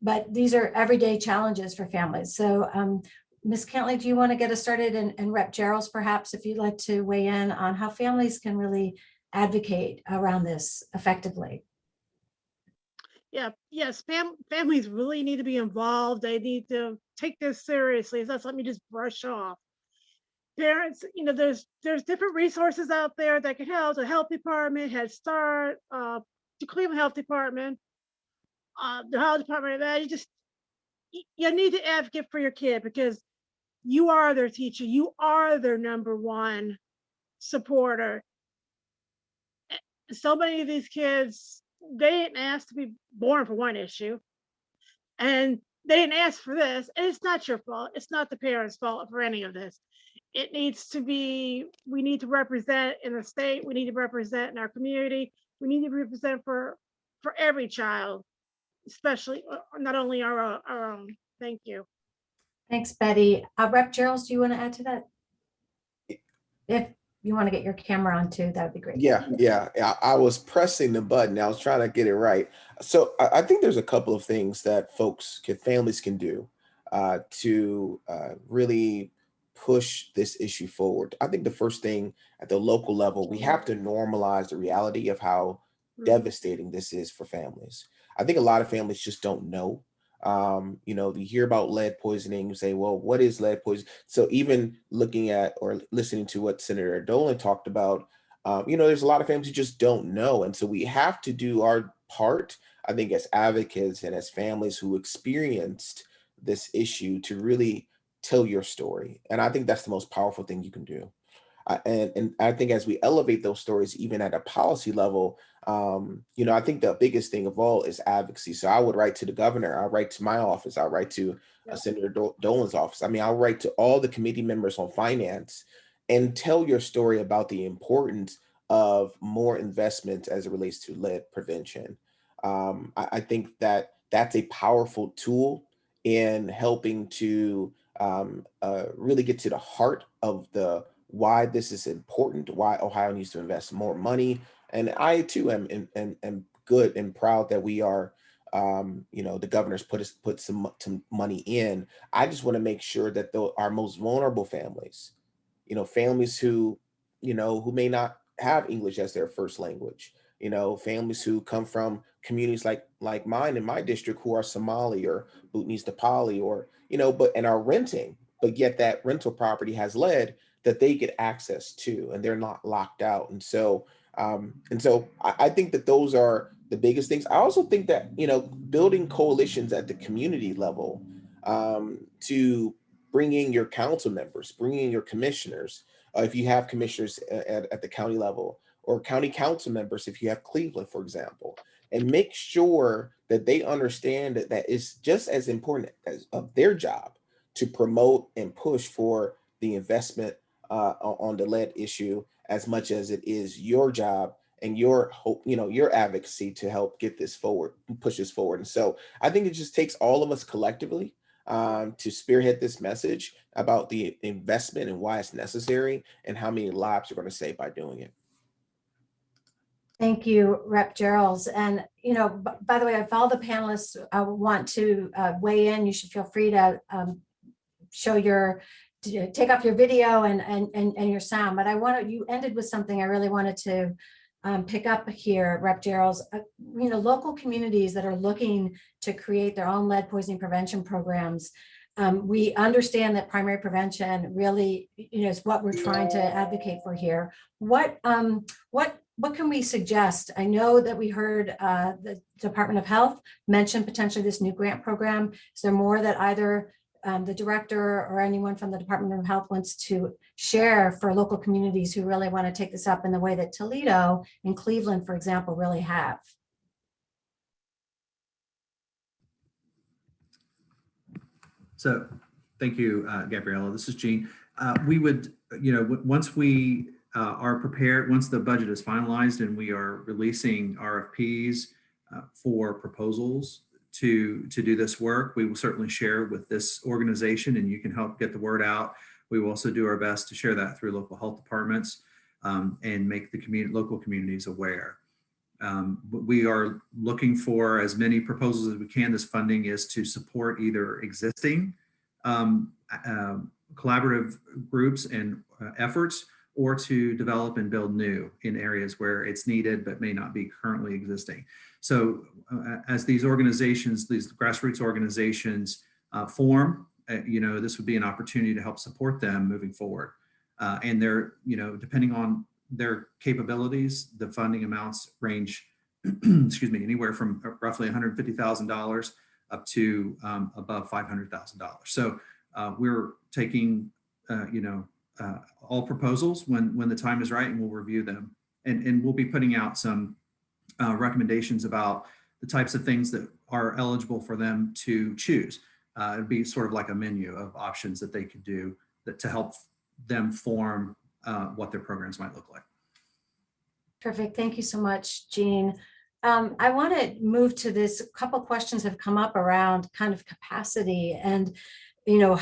but these are everyday challenges for families. So Ms. Cantley, do you want to get us started? And Rep. Jarrells, perhaps, if you'd like to weigh in on how families can really advocate around this effectively. Yeah, yes, families really need to be involved. They need to take this seriously. That's let me just brush off. Parents, there's different resources out there that can help. The health department, Head Start, the Cleveland Health Department, the health department. You need to advocate for your kid, because you are their teacher. You are their number one supporter. So many of these kids, they didn't ask to be born for one issue. And they didn't ask for this, and it's not your fault. It's not the parents' fault for any of this. It needs to be, we need to represent in the state, we need to represent in our community, we need to represent for every child, especially not only our own. Thank you. Thanks, Betty. Rep. Jarrells, do you want to add to that? If you want to get your camera on too, that would be great. Yeah. I was pressing the button. I was trying to get it right. So I think there's a couple of things that families can do to really push this issue forward. I think the first thing at the local level, we have to normalize the reality of how devastating this is for families. I think a lot of families just don't know. You hear about lead poisoning, you say, well, what is lead poisoning? So even looking at or listening to what Senator Dolan talked about, there's a lot of families who just don't know. And so we have to do our part, I think, as advocates and as families who experienced this issue to really tell your story. And I think that's the most powerful thing you can do. And I think as we elevate those stories, even at a policy level, I think the biggest thing of all is advocacy. So I would write to the governor, I'll write to my office, I'll write to Senator Dolan's office. I mean, I'll write to all the committee members on finance and tell your story about the importance of more investment as it relates to lead prevention. I think that that's a powerful tool in helping to really get to the heart of why this is important, why Ohio needs to invest more money. And I too am good and proud that we are, the governor's put some money in. I just want to make sure that our most vulnerable families, families who may not have English as their first language, families who come from communities like mine in my district who are Somali or Bhutanese Nepali or, and are renting, but yet that rental property has lead that they get access to and they're not locked out. And so I think that those are the biggest things. I also think that, building coalitions at the community level to bring in your council members, bring in your commissioners, if you have commissioners at the county level, or county council members, if you have Cleveland, for example, and make sure that they understand that it's just as important as of their job to promote and push for the investment on the lead issue as much as it is your job and your hope, your advocacy to help get this forward, push this forward. And so I think it just takes all of us collectively to spearhead this message about the investment and why it's necessary and how many lives are going to save by doing it. Thank you, Rep. Jarrells. And, by the way, if all the panelists want to weigh in, you should feel free to take off your video and your sound. But you ended with something I really wanted to pick up here, Rep. Jarrells. Local communities that are looking to create their own lead poisoning prevention programs. We understand that primary prevention really, is what we're trying to advocate for here. What can we suggest? I know that we heard the Department of Health mention potentially this new grant program. Is there more that either the director or anyone from the Department of Health wants to share for local communities who really want to take this up in the way that Toledo and Cleveland, for example, really have? So thank you, Gabriella. This is Gene. We would, once we are prepared, once the budget is finalized and we are releasing RFPs for proposals to do this work, we will certainly share with this organization and you can help get the word out. We will also do our best to share that through local health departments and make the local communities aware. We are looking for as many proposals as we can. This funding is to support either existing collaborative groups and efforts, or to develop and build new in areas where it's needed but may not be currently existing. So as these organizations, these grassroots organizations form, this would be an opportunity to help support them moving forward. And they're, depending on their capabilities, the funding amounts range, excuse me, anywhere from roughly $150,000 up to above $500,000. So we're taking, all proposals when the time is right, and we'll review them. And we'll be putting out some recommendations about the types of things that are eligible for them to choose. It'd be sort of like a menu of options that they could do that to help them form what their programs might look like. Perfect. Thank you so much, Jean. I want to move to this. A couple questions have come up around kind of capacity and, you know,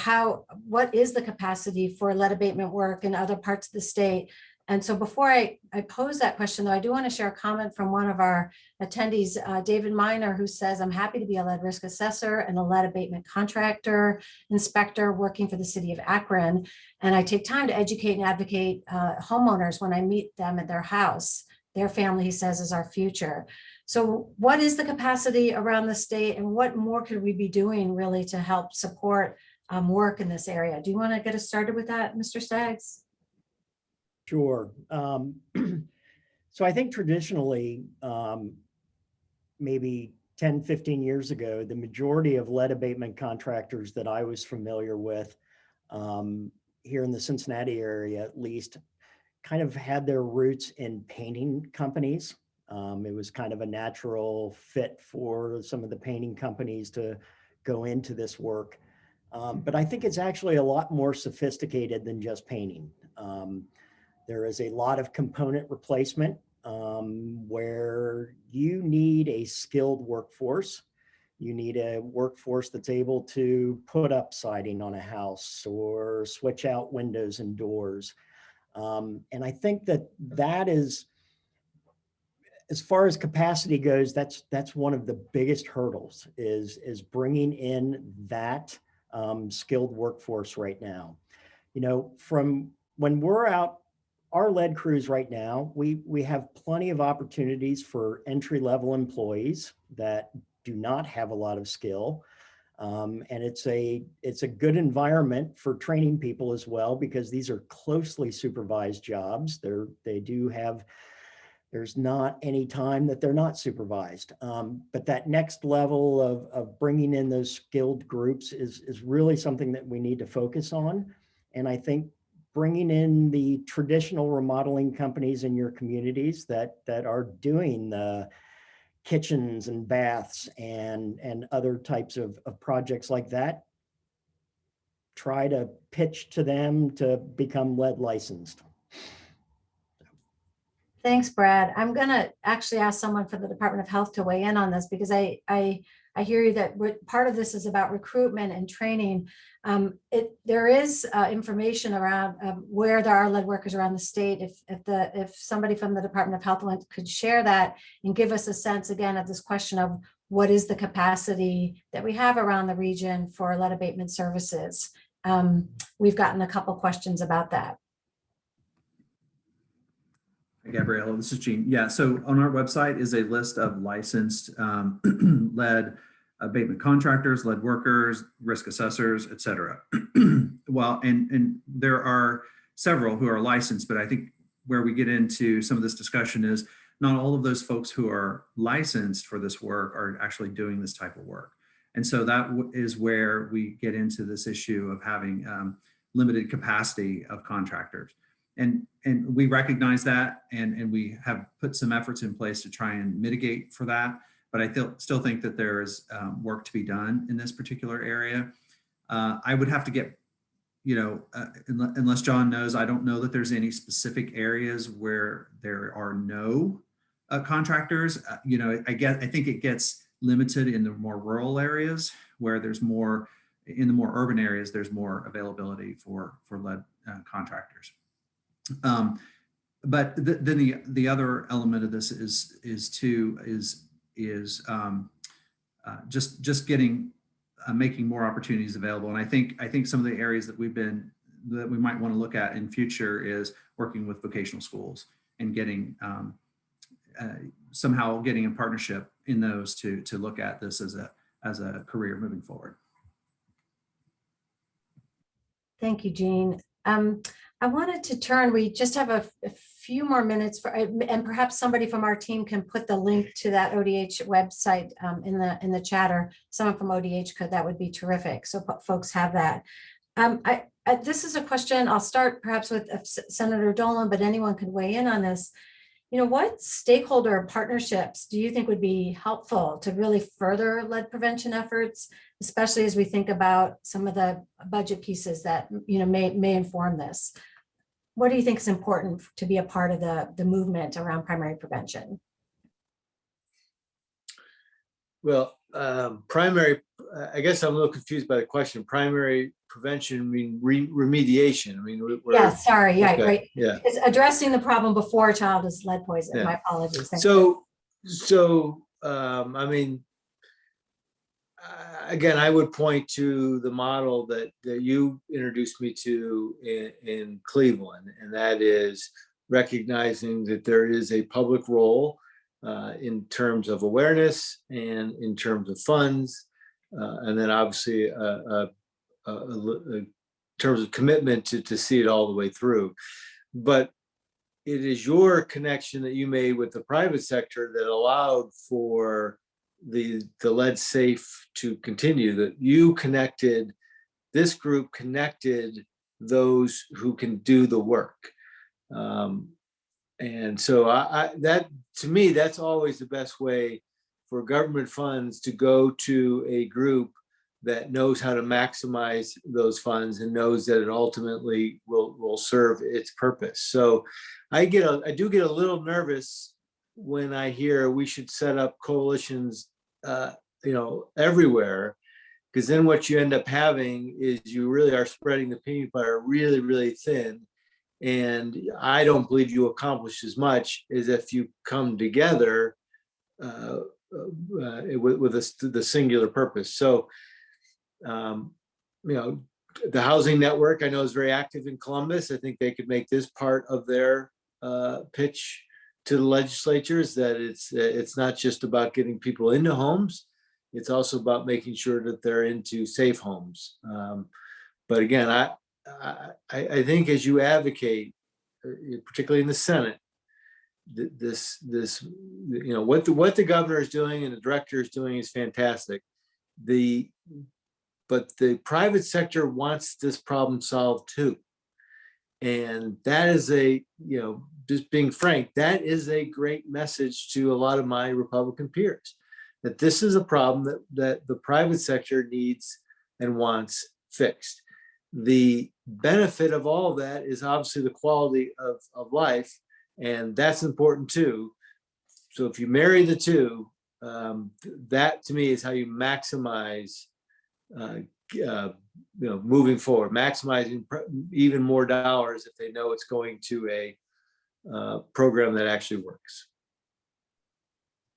what is the capacity for lead abatement work in other parts of the state? And so before I pose that question, though, I do want to share a comment from one of our attendees, David Miner, who says, I'm happy to be a lead risk assessor and a lead abatement contractor inspector working for the city of Akron. And I take time to educate and advocate homeowners when I meet them at their house. Their family, he says, is our future. So what is the capacity around the state and what more could we be doing really to help support work in this area? Do you want to get us started with that, Mr. Staggs? Sure. So I think traditionally, maybe 10, 15 years ago, the majority of lead abatement contractors that I was familiar with here in the Cincinnati area, at least, kind of had their roots in painting companies. It was kind of a natural fit for some of the painting companies to go into this work. But I think it's actually a lot more sophisticated than just painting. There is a lot of component replacement where you need a skilled workforce. You need a workforce that's able to put up siding on a house or switch out windows and doors. And I think that is, as far as capacity goes, that's one of the biggest hurdles is bringing in that skilled workforce right now. You know, from when we're out, our lead crews right now, we have plenty of opportunities for entry-level employees that do not have a lot of skill. And it's a good environment for training people as well, because these are closely supervised jobs. There's not any time that they're not supervised. But that next level of bringing in those skilled groups is really something that we need to focus on. And I think bringing in the traditional remodeling companies in your communities that are doing the kitchens and baths and other types of projects like that, try to pitch to them to become lead licensed. Thanks, Brad. I'm going to actually ask someone from the Department of Health to weigh in on this, because I hear you that part of this is about recruitment and training. There is information around where there are lead workers around the state. If somebody from the Department of Health could share that and give us a sense again of this question of what is the capacity that we have around the region for lead abatement services. We've gotten a couple questions about that. Hey, Gabriella, this is Gene. Yeah, so on our website is a list of licensed lead abatement contractors, lead workers, risk assessors, et cetera. Well, and there are several who are licensed, but I think where we get into some of this discussion is not all of those folks who are licensed for this work are actually doing this type of work. And so that is where we get into this issue of having limited capacity of contractors. And we recognize that, and we have put some efforts in place to try and mitigate for that. But I still think that there is work to be done in this particular area. I would have to get, you know, unless John knows, I don't know that there's any specific areas where there are no contractors. You know, I think it gets limited in the more rural areas where there's more, in the more urban areas, there's more availability for lead contractors. But then the other element of this is just getting making more opportunities available. And I think some of the areas that we might want to look at in future is working with vocational schools and getting somehow getting a partnership in those to look at this as a career moving forward. Thank you, Jean. I wanted to turn, we just have a few more minutes for, and perhaps somebody from our team can put the link to that ODH website in the chat, or someone from ODH could, that would be terrific. So folks have that. This is a question, I'll start perhaps with Senator Dolan, but anyone could weigh in on this. What stakeholder partnerships do you think would be helpful to really further lead prevention efforts, especially as we think about some of the budget pieces that, may inform this? What do you think is important to be a part of the movement around primary prevention? Well, primary, I guess I'm a little confused by the question. Primary prevention mean remediation. I mean, Yeah, sorry, yeah, okay, right. yeah. It's addressing the problem before a child is lead poisoned. Yeah. My apologies. Thank you. I mean, again, I would point to the model that you introduced me to in Cleveland, and that is recognizing that there is a public role in terms of awareness and in terms of funds, and then obviously in terms of commitment to see it all the way through. But it is your connection that you made with the private sector that allowed for the lead safe to continue, that you connected, this group connected those who can do the work. And so that, to me, that's always the best way for government funds to go to a group that knows how to maximize those funds and knows that it ultimately will serve its purpose. So I do get a little nervous when I hear we should set up coalitions, everywhere, because then what you end up having is you really are spreading the peanut butter really, really thin. And I don't believe you accomplish as much as if you come together with the singular purpose. So, the housing network I know is very active in Columbus. I think they could make this part of their pitch to the legislatures, that it's not just about getting people into homes, it's also about making sure that they're into safe homes. But again, I think as you advocate, particularly in the Senate, what the governor is doing and the director is doing is fantastic. But the private sector wants this problem solved too. And that is just being frank, that is a great message to a lot of my Republican peers, that this is a problem that the private sector needs and wants fixed. The benefit of all of that is obviously the quality of life, and that's important too. So if you marry the two, that to me is how you maximize moving forward, maximizing even more dollars if they know it's going to a program that actually works.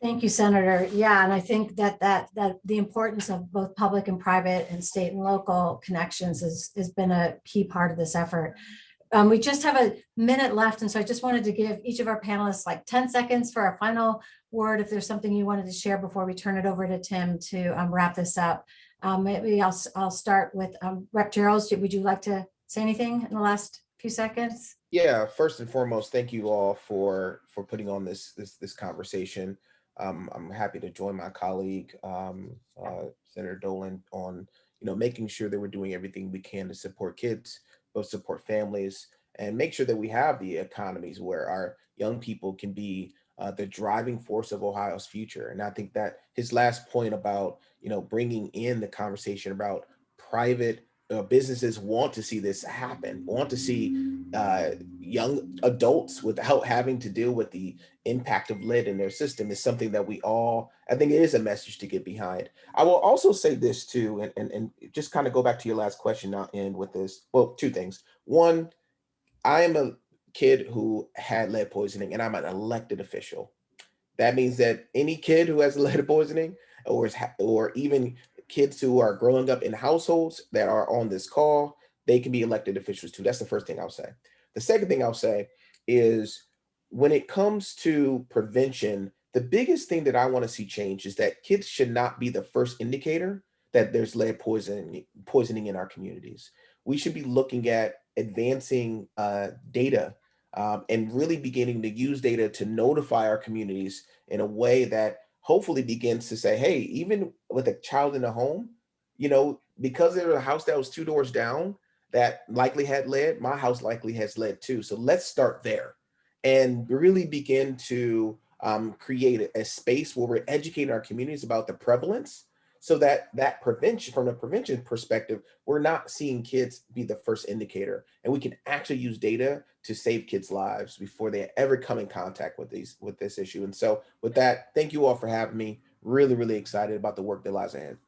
Thank you, Senator. Yeah, and I think that the importance of both public and private and state and local connections has been a key part of this effort. We just have a minute left, and so I just wanted to give each of our panelists like 10 seconds for a final word, if there's something you wanted to share before we turn it over to Tim to wrap this up. Maybe I'll start with Rep. Jarrells. Would you like to say anything in the last few seconds? Yeah, first and foremost, thank you all for putting on this conversation. I'm happy to join my colleague, Senator Dolan, on making sure that we're doing everything we can to support kids, both support families, and make sure that we have the economies where our young people can be the driving force of Ohio's future. And I think that his last point about bringing in the conversation about private businesses want to see this happen, want to see young adults without having to deal with the impact of lead in their system is something that I think it is a message to get behind. I will also say this too, and just kind of go back to your last question, I'll end with this. Well, two things. One, I am a kid who had lead poisoning and I'm an elected official. That means that any kid who has lead poisoning or even kids who are growing up in households that are on this call, they can be elected officials too. That's the first thing I'll say. The second thing I'll say is when it comes to prevention, the biggest thing that I want to see change is that kids should not be the first indicator that there's lead poisoning in our communities. We should be looking at advancing data and really beginning to use data to notify our communities in a way that hopefully begins to say, hey, even with a child in a home, because there's a house that was 2 doors down that likely had lead, my house likely has lead too. So let's start there. and really begin to create a space where we're educating our communities about the prevalence, so that prevention, from a prevention perspective, we're not seeing kids be the first indicator, and we can actually use data to save kids' lives before they ever come in contact with this issue. And so with that, thank you all for having me. Really, really excited about the work that lies ahead.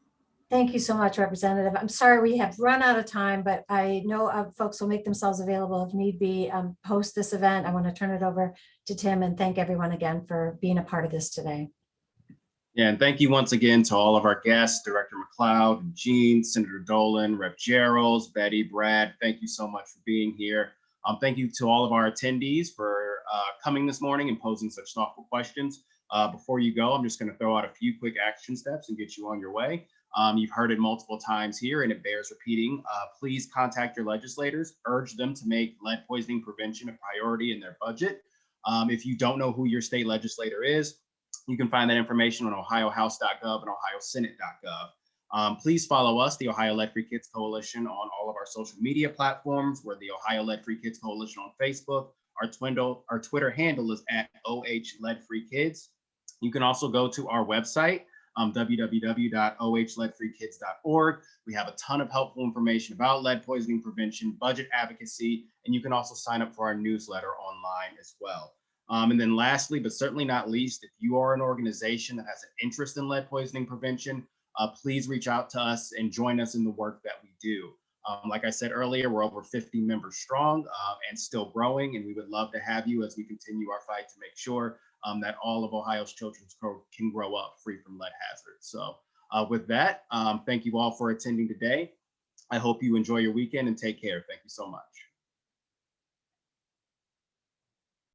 Thank you so much, Representative. I'm sorry we have run out of time, but I know folks will make themselves available if need be post this event. I want to turn it over to Tim and thank everyone again for being a part of this today. Yeah, and thank you once again to all of our guests, Director McCloud, Jean, Senator Dolan, Rep. Jarrells, Betty, Brad. Thank you so much for being here. Thank you to all of our attendees for coming this morning and posing such thoughtful questions. Before you go, I'm just going to throw out a few quick action steps and get you on your way. You've heard it multiple times here and it bears repeating. Please contact your legislators, urge them to make lead poisoning prevention a priority in their budget. If you don't know who your state legislator is, you can find that information on ohiohouse.gov and ohiosenate.gov. Please follow us, the Ohio Lead-Free Kids Coalition, on all of our social media platforms. We're the Ohio Lead-Free Kids Coalition on Facebook. Our Twitter handle is @OHLeadFreeKids. You can also go to our website, www.ohleadfreekids.org. We have a ton of helpful information about lead poisoning prevention, budget advocacy, and you can also sign up for our newsletter online as well. And then lastly, but certainly not least, if you are an organization that has an interest in lead poisoning prevention, please reach out to us and join us in the work that we do. Like I said earlier, we're over 50 members strong and still growing, and we would love to have you as we continue our fight to make sure that all of Ohio's children can grow up free from lead hazards. So with that, thank you all for attending today. I hope you enjoy your weekend and take care. Thank you so much.